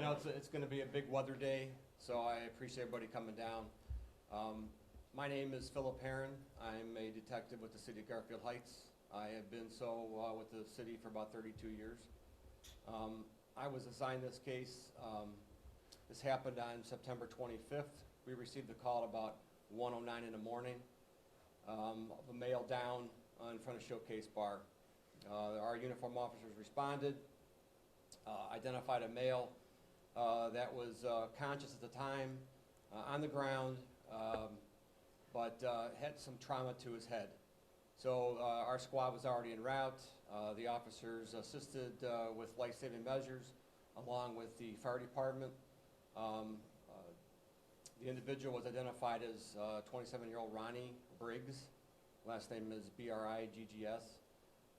know it's going to be a big weather day, so I appreciate everybody coming down. My name is Philip Herron. I'm a detective with the city of Garfield Heights. I have been so with the city for about 32 years. I was assigned this case. This happened on September 25th. We received a call about 1:09 in the morning of a male down in front of Showcase Bar. Our uniform officers responded, identified a male that was conscious at the time, on the ground, but had some trauma to his head. So our squad was already en route. The officers assisted with life-saving measures along with the fire department. The individual was identified as 27-year-old Ronnie Briggs. Last name is B-R-I-G-G-S.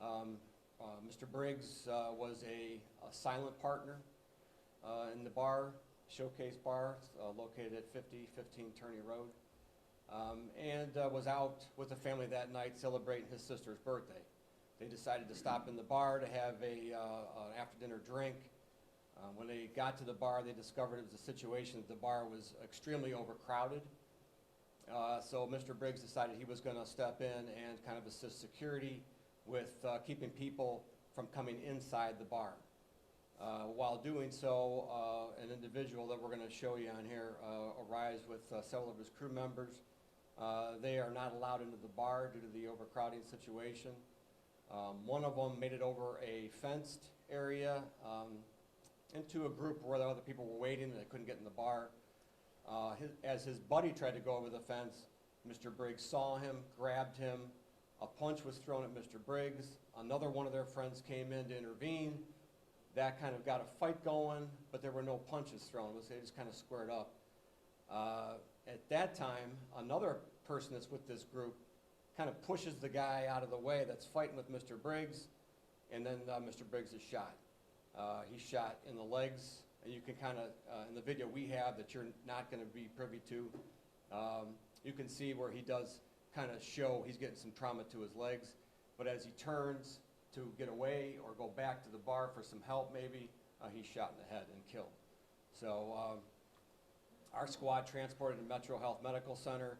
Mr. Briggs was a silent partner in the bar, Showcase Bar, located at 5015 Turney Road, and was out with the family that night celebrating his sister's birthday. They decided to stop in the bar to have an after-dinner drink. When they got to the bar, they discovered it was a situation that the bar was extremely overcrowded. So Mr. Briggs decided he was going to step in and kind of assist security with keeping people from coming inside the bar. While doing so, an individual that we're going to show you on here arrives with several of his crew members. They are not allowed into the bar due to the overcrowding situation. One of them made it over a fenced area into a group where the other people were waiting and they couldn't get in the bar. As his buddy tried to go over the fence, Mr. Briggs saw him, grabbed him. A punch was thrown at Mr. Briggs. Another one of their friends came in to intervene. That kind of got a fight going, but there were no punches thrown. They just kind of squared up. At that time, another person that's with this group kind of pushes the guy out of the way that's fighting with Mr. Briggs, and then Mr. Briggs is shot. He's shot in the legs, and you can kind of, in the video we have that you're not going to be privy to, you can see where he does kind of show he's getting some trauma to his legs, but as he turns to get away or go back to the bar for some help maybe, he's shot in the head and killed. So our squad transported to Metro Health Medical Center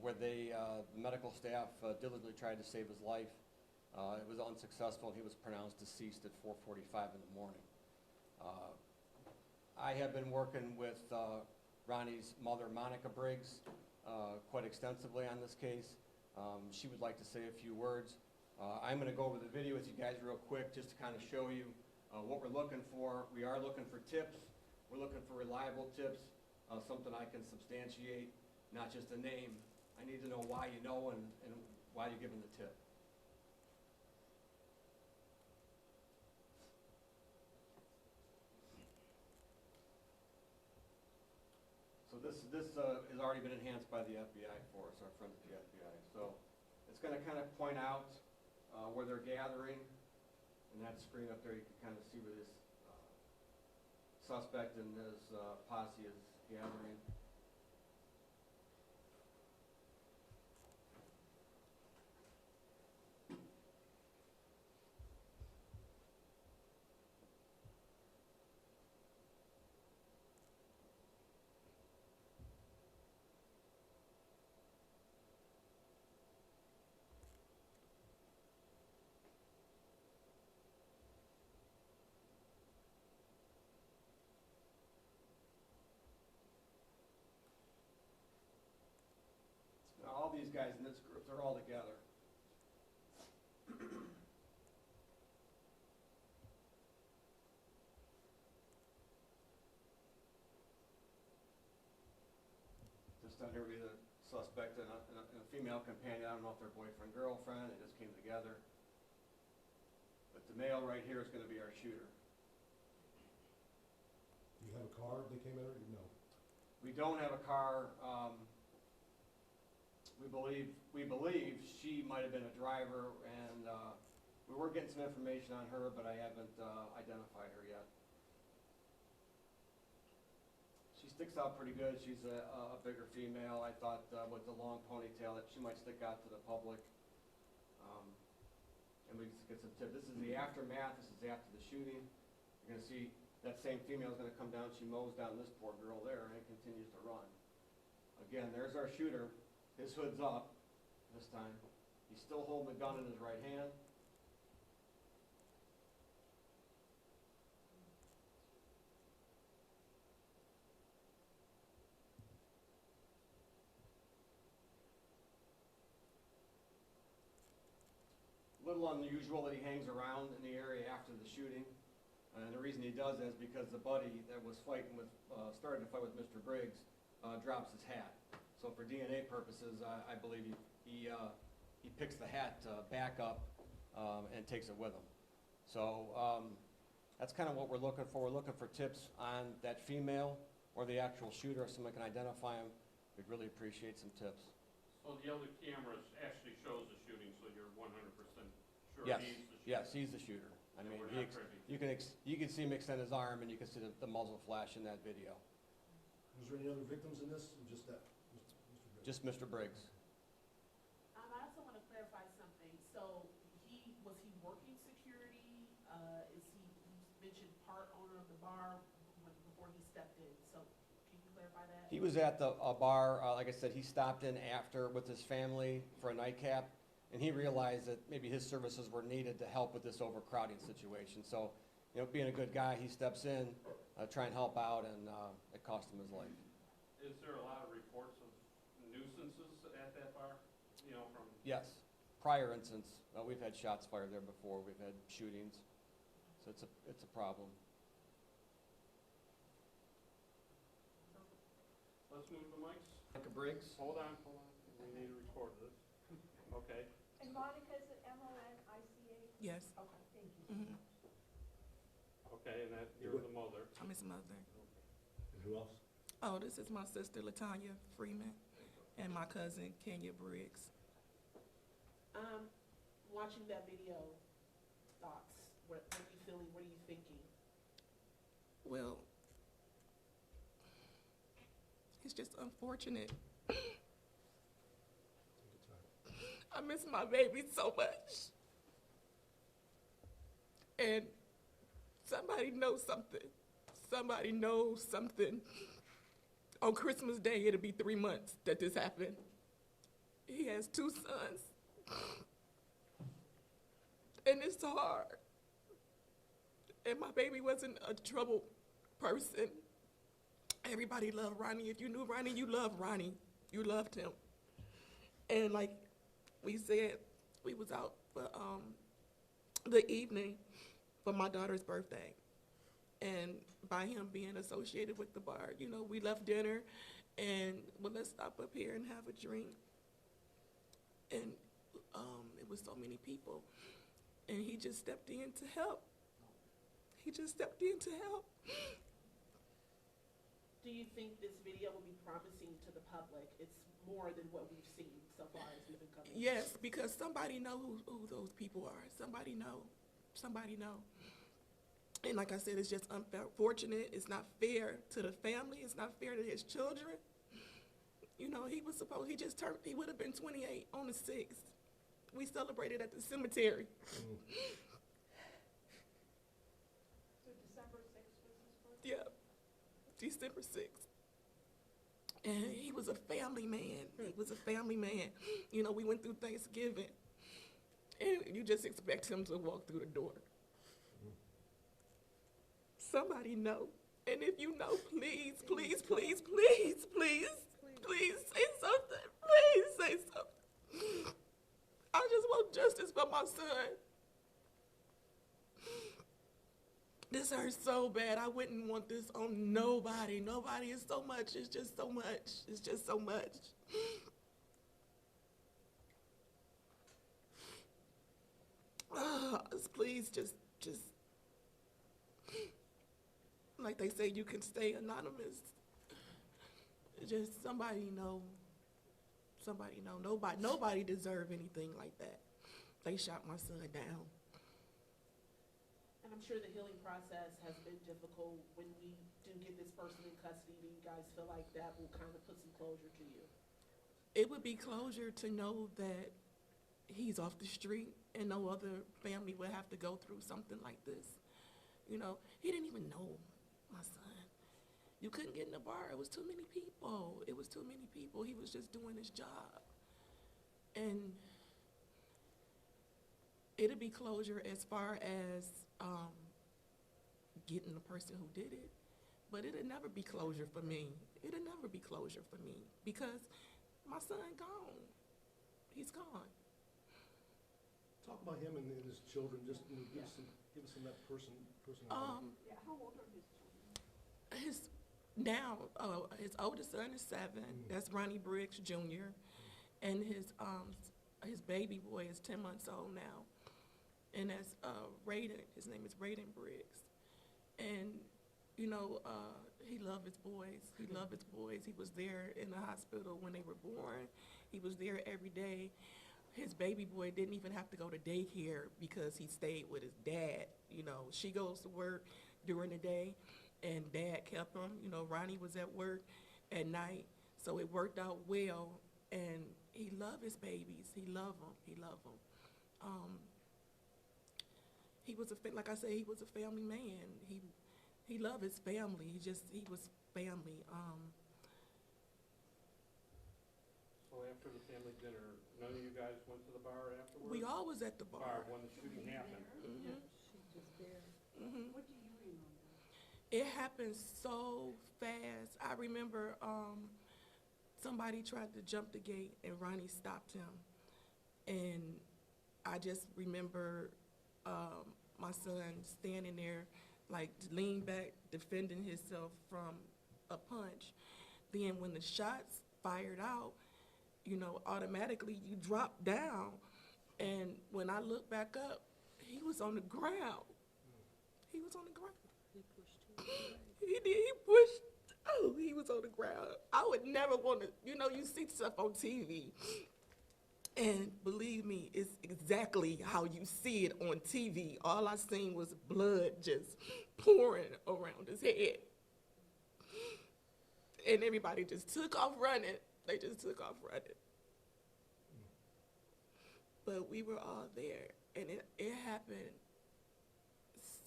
where the medical staff diligently tried to save his life. It was unsuccessful, and he was pronounced deceased at 4:45 in the morning. I have been working with Ronnie's mother, Monica Briggs, quite extensively on this case. She would like to say a few words. I'm going to go over the video with you guys real quick just to kind of show you what we're looking for. We are looking for tips. We're looking for reliable tips, something I can substantiate, not just a name. I need to know why you know and why you're giving the tip. So this has already been enhanced by the FBI for us, our friends at the FBI. So it's going to kind of point out where they're gathering, and that screen up there you can kind of see where this suspect and his posse is gathering. All these guys in this group, they're all together. Just under here, the suspect and a female companion. I don't know if they're boyfriend, girlfriend. They just came together. But the male right here is going to be our shooter. Do you have a car they came in or no? We don't have a car. We believe she might have been a driver, and we were getting some information on her, but I haven't identified her yet. She sticks out pretty good. She's a bigger female. I thought with the long ponytail that she might stick out to the public. And we get some tips. This is the aftermath. This is after the shooting. You're going to see That same female's gonna come down, she mows down this poor girl there and continues to run. Again, there's our shooter, his hood's up this time. He's still holding the gun in his right hand. Little unusual that he hangs around in the area after the shooting. And the reason he does that is because the buddy that was fighting with, started to fight with Mr. Briggs, drops his hat. So for DNA purposes, I believe he picks the hat back up and takes it with him. So that's kind of what we're looking for. We're looking for tips on that female or the actual shooter. If someone can identify him, we'd really appreciate some tips. So the other cameras actually shows the shooting, so you're 100% sure Yes, he's the shooter? yes, he's the shooter. I And mean, we're not privy. you can see him extend his arm, and you can see the muzzle flash in that video. Was there any other victims in this, or just that, Mr. Briggs? Just Mr. Briggs. I also want to clarify something. So was he working security? You mentioned part owner of the bar before he stepped in. So can you clarify that? He was at a bar, like I said, he stopped in after with his family for a nightcap, and he realized that maybe his services were needed to help with this overcrowding situation. So, you know, being a good guy, he steps in, try and help out, and it cost him his life. Is there a lot of reports of nuisances at that bar? You know, from, Yes, prior incidents, we've had shots fired there before, we've had shootings, so it's a problem. let's move the mics. Micah Briggs? Hold on. We need to record this. Okay. And Monica's at MONICA? Yes. Okay, thank you. Okay, and that, you're the mother. I'm his mother. And who else? Oh, this is my sister, Latanya Freeman, and my cousin, Kenya Briggs. Watching that video, thoughts? What are you feeling? What are you thinking? Well, it's just unfortunate. Take your time. I miss my baby so much. And somebody knows something. Somebody knows something. On Christmas Day, it'll be 3 months that this happened. He has 2 sons. And it's hard. And my baby wasn't a troubled person. Everybody loved Ronnie. If you knew Ronnie, you loved Ronnie. You loved him. And like we said, we was out for the evening for my daughter's birthday. And by him being associated with the bar, you know, we left dinner and, well, let's stop up here and have a drink. And it was so many people. And he just stepped in to help. He just stepped in to help. Do you think this video will be promising to the public? It's more than what we've seen so far as we've been coming. Yes, because somebody know who those people are. Somebody know. Somebody know. And like I said, it's just unfortunate. It's not fair to the family. It's not fair to his children. You know, he would have been 28 on the 6th. We celebrated at the cemetery. So December 6th was his birthday? Yeah, December 6th. And he was a family man. He was a family man. You know, we went through Thanksgiving. And you just expect him to walk through the door. Somebody know. And if you know, please, please, please, please, please, please say something. Please say something. I just want justice for my son. This hurts so bad. I wouldn't want this on nobody. Nobody is so much. It's just so much. It's just so much. Please just, like they say, you can stay anonymous. Just somebody know. Somebody know. Nobody deserve anything like that. They shot my son down. And I'm sure the healing process has been difficult. When we do get this person in custody, do you guys feel like that will kind of put some closure to you? It would be closure to know that he's off the street and no other family would have to go through something like this. You know, he didn't even know my son. You couldn't get in the bar. It was too many people. It was too many people. He was just doing his job. And it'll be closure as far as getting the person who did it, but it'll never be closure for me. It'll never be closure for me because my son gone. He's gone. Talk about him and his children, just, you know, give us some of that personality. Yeah, how old are his children? His oldest son is 7. That's Ronnie Briggs Jr. And his baby boy is 10 months old now. And that's Raiden. His name is Raiden Briggs. And, you know, he loved his boys. He loved his boys. He was there in the hospital when they were born. He was there every day. His baby boy didn't even have to go to daycare because he stayed with his dad. You know, she goes to work during the day, and Dad kept him. You know, Ronnie was at work at night, so it worked out well. And he loved his babies. He loved them. He loved them. He was like I said, he was a family man. He loved his family. He was family. So after the family dinner, none of you guys went to the bar afterwards? We all was at the bar. When the shooting happened? Mhm. She's just there. Mhm. What do you remember? It happened so fast. I remember somebody tried to jump the gate and Ronnie stopped him. And I just remember my son standing there, like leaned back, defending himself from a punch. Then when the shots fired out, you know, automatically you drop down. And when I looked back up, he was on the ground. He was on the ground. He pushed him. He did. He pushed. Oh, he was on the ground. I would never want to, you know, you see stuff on TV. And believe me, it's exactly how you see it on TV. All I seen was blood just pouring around his head. And everybody just took off running. They just took off running. But we were all there. And it happened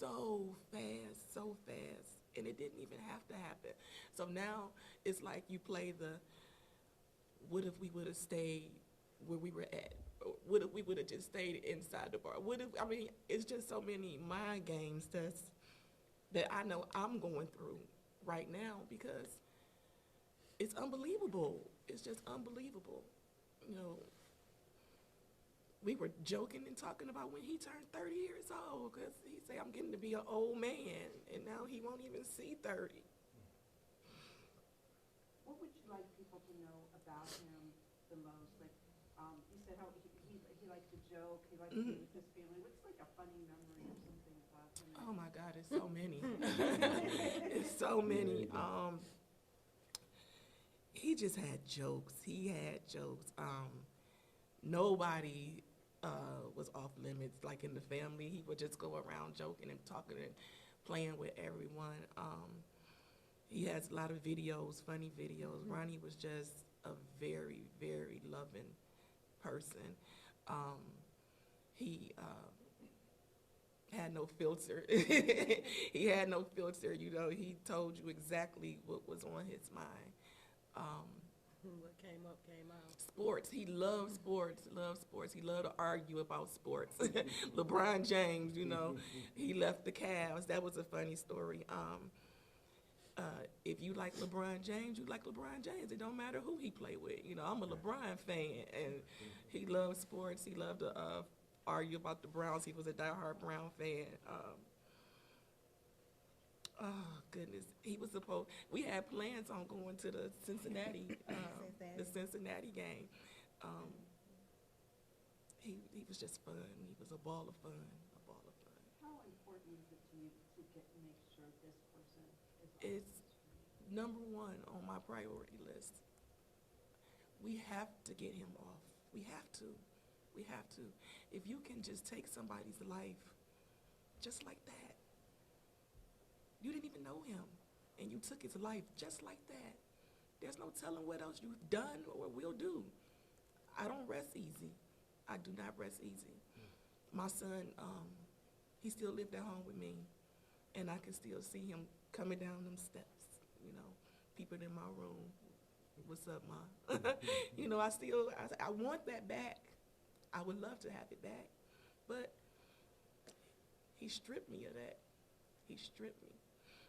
so fast. And it didn't even have to happen. So now it's like you play the, what if we would have stayed where we were at? What if we would have just stayed inside the bar? I mean, it's just so many mind games that I know I'm going through right now because it's unbelievable. It's just unbelievable. You know, we were joking and talking about when he turned 30 years old because he said, I'm getting to be an old man, and now he won't even see 30. What would you like people to know about him the most? Like, you said how he liked to joke, he liked to be with his family. What's like a funny memory or something about him? Oh my God, it's so many. It's so many. He just had jokes. He had jokes. Nobody was off limits. Like in the family, he would just go around joking and talking and playing with everyone. He has a lot of videos, funny videos. Ronnie was just a very, very loving person. He had no filter. He had no filter, you know. He told you exactly what was on his mind. What came up, came out. Sports. He loved sports. He loved to argue about sports. LeBron James, you know, he left the Cavs. That was a funny story. If you like LeBron James, you like LeBron James. It don't matter who he play with. You know, I'm a LeBron fan, and he loved sports. He loved to argue about the Browns. He was a diehard Brown fan. Oh goodness, he was supposed. We had plans on going to the Cincinnati game. He was just fun. He was a ball of fun. How important is it to you to make sure this person is on It's number one on my priority list. We have to get him off. We have to. If you can just take somebody's life just like that, you didn't even know him, and you took his life just like that. There's no telling what else you've done or will do. I don't rest easy. I do not rest easy. My son, he still lived at home with me. And I can still see him coming down them steps, you know, peeping in my room. What's up, Ma? You know, I want that back. I would love to have it back. But he stripped me of that. He stripped me.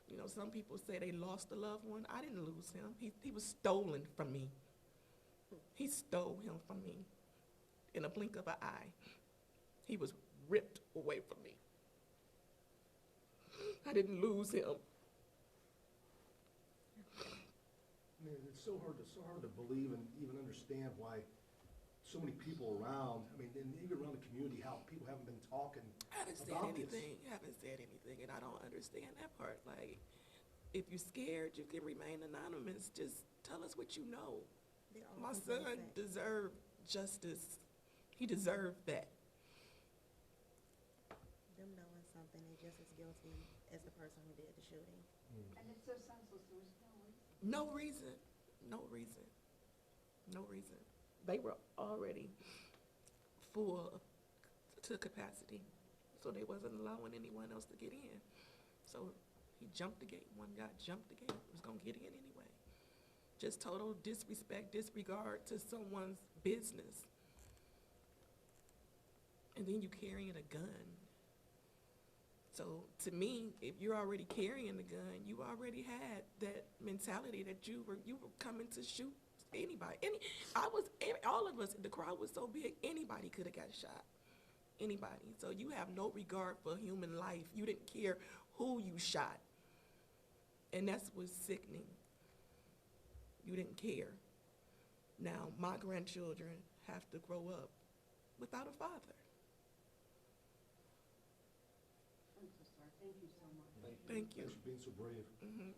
You know, some people say they lost a loved one. I didn't lose him. He was stolen from me. He stole him from me in a blink of an eye. He was ripped away from me. I didn't lose him. Man, it's so hard to believe and even understand why so many people around, I mean, and even around the community, how people haven't been talking Haven't said about this. anything. Haven't said anything, and I don't understand that part. Like, if you're scared, you can remain anonymous. Just tell us what you know. They're all My completely son sick. deserved justice. He deserved that. Them knowing something, they're just as guilty as the person who did the shooting. And it's so senseless, there was no reason. No reason. No reason. No reason. They were already full to capacity, so they wasn't allowing anyone else to get in. So he jumped the gate. One guy jumped the gate. Was gonna get in anyway. Just total disrespect, disregard to someone's business. And then you carrying a gun. So to me, if you're already carrying the gun, you already had that mentality that you were coming to shoot anybody. All of us, the crowd was so big, anybody could have got shot. Anybody. So you have no regard for human life. You didn't care who you shot. And that's what's sickening. You didn't care. Now, my grandchildren have to grow up without a father. I'm so sorry, thank you so much. Thank you. Thanks for being so brave. Mhm.